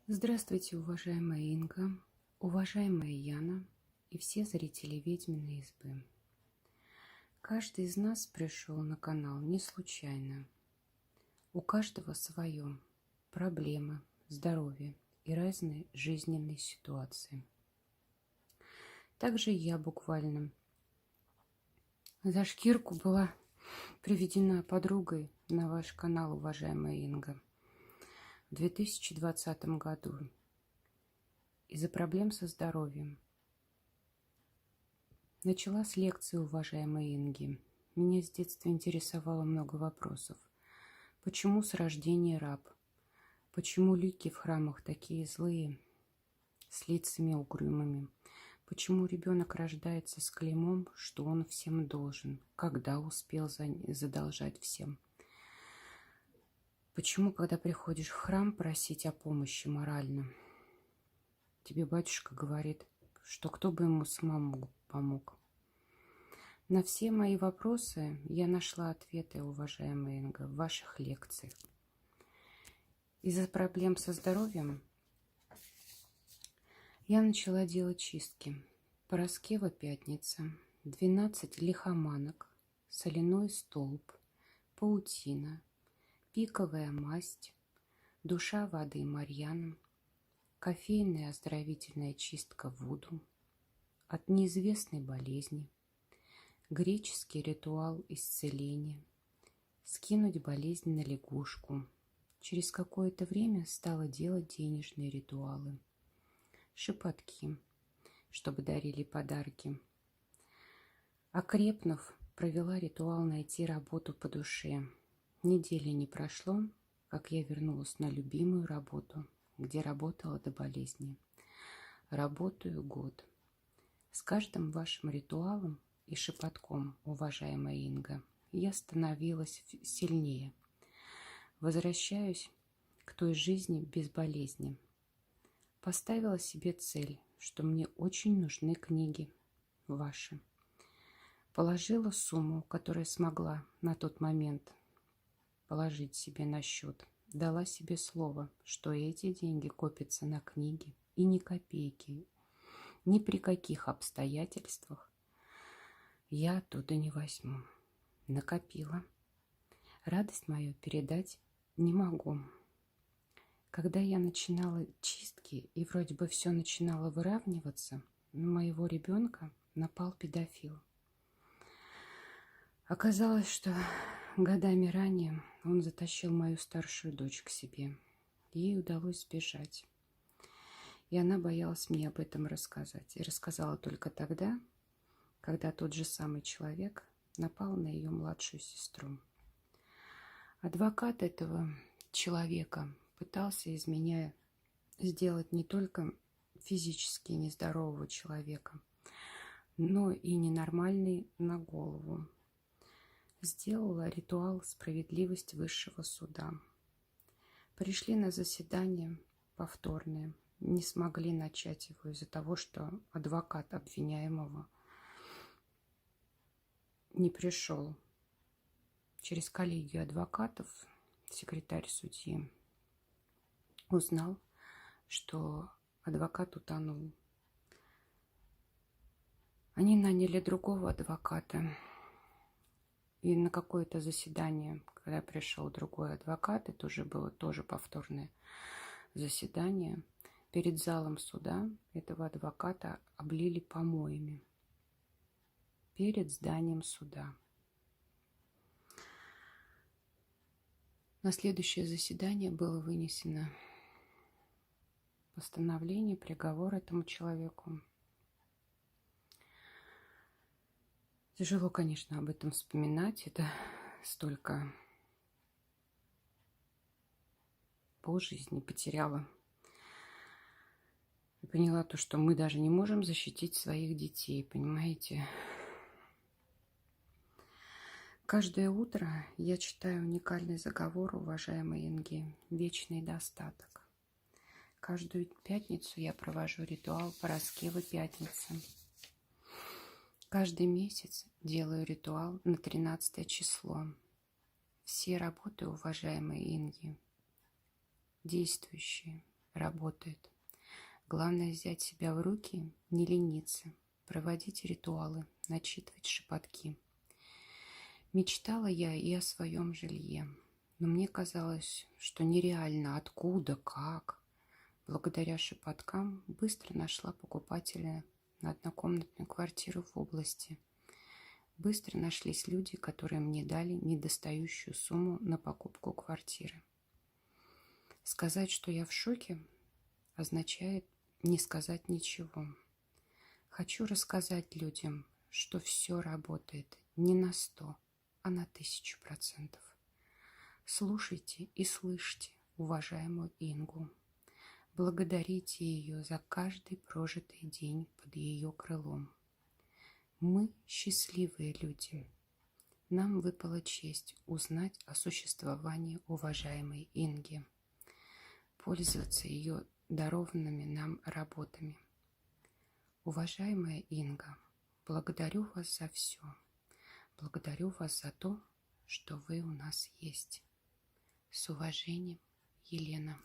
Здравствуйте, уважаемая Инга, уважаемая Яна и все зрители «Ведьминой избы». Каждый из нас пришел на канал не случайно. У каждого свое проблемы, здоровье и разные жизненные ситуации. Также я буквально за шкирку была приведена подругой на ваш канал, уважаемая Инга, в 2020 году из-за проблем со здоровьем. Начала с лекции, уважаемой Инги. Меня с детства интересовало много вопросов. Почему с рождения раб? Почему лики в храмах такие злые, с лицами угрюмыми? Почему ребенок рождается с клеймом, что он всем должен? Когда успел задолжать всем? Почему, когда приходишь в храм просить о помощи морально, тебе батюшка говорит, что кто бы ему самому помог? На все мои вопросы я нашла ответы, уважаемая Инга, в ваших лекциях. Из-за проблем со здоровьем я начала делать чистки. Параскева пятница, 12 лихоманок, соляной столб, паутина, пиковая масть, душа воды Марьяна, кофейная оздоровительная чистка Вуду от неизвестной болезни, греческий ритуал исцеления, скинуть болезнь на лягушку. Через какое-то время стала делать денежные ритуалы, шепотки, чтобы дарили подарки. Окрепнув, провела ритуал найти работу по душе. Недели не прошло, как я вернулась на любимую работу, где работала до болезни. Работаю год. С каждым вашим ритуалом и шепотком, уважаемая Инга, я становилась сильнее. Возвращаюсь к той жизни без болезни. Поставила себе цель, что мне очень нужны книги ваши. Положила сумму, которую смогла на тот момент положить себе на счет. Дала себе слово, что эти деньги копятся на книги и ни копейки, ни при каких обстоятельствах я оттуда не возьму. Накопила. Радость мою передать не могу. Когда я начинала чистки и вроде бы все начинало выравниваться, на моего ребенка напал педофил. Оказалось, что годами ранее он затащил мою старшую дочь к себе. Ей удалось сбежать. И она боялась мне об этом рассказать. И рассказала только тогда, когда тот же самый человек напал на ее младшую сестру. Адвокат этого человека пытался из меня сделать не только физически нездорового человека, но и ненормальный на голову. Сделала ритуал «Справедливость высшего суда». Пришли на заседание повторное, не смогли начать его из-за того, что адвокат обвиняемого не пришел. Через коллегию адвокатов секретарь судьи узнал, что адвокат утонул. Они наняли другого адвоката. И на какое-то заседание, когда пришел другой адвокат, это уже было тоже повторное заседание, перед залом суда этого адвоката облили помоями. Перед зданием суда. На следующее заседание было вынесено постановление, приговор этому человеку. Тяжело, конечно, об этом вспоминать. Это столько полжизни потеряла. И поняла то, что мы даже не можем защитить своих детей, понимаете? Каждое утро я читаю уникальный заговор, уважаемой Инги, «Вечный достаток». Каждую пятницу я провожу ритуал Параскевы пятницы. Каждый месяц делаю ритуал на 13 число. Все работы, уважаемые Инги, действующие. работает. Главное взять себя в руки, не лениться, проводить ритуалы, начитывать шепотки. Мечтала я и о своем жилье, но мне казалось, что нереально, откуда, как. Благодаря шепоткам быстро нашла покупателя на однокомнатную квартиру в области. Быстро нашлись люди, которые мне дали недостающую сумму на покупку квартиры. Сказать, что я в шоке, означает не сказать ничего. Хочу рассказать людям, что все работает не на 100, а на 1000%. Слушайте и слышьте уважаемую Ингу. Благодарите ее за каждый прожитый день под ее крылом. Мы счастливые люди. Нам выпала честь узнать о существовании уважаемой Инги, пользоваться ее дарованными нам работами. Уважаемая Инга, благодарю вас за все. Благодарю вас за то, что вы у нас есть. С уважением, Елена.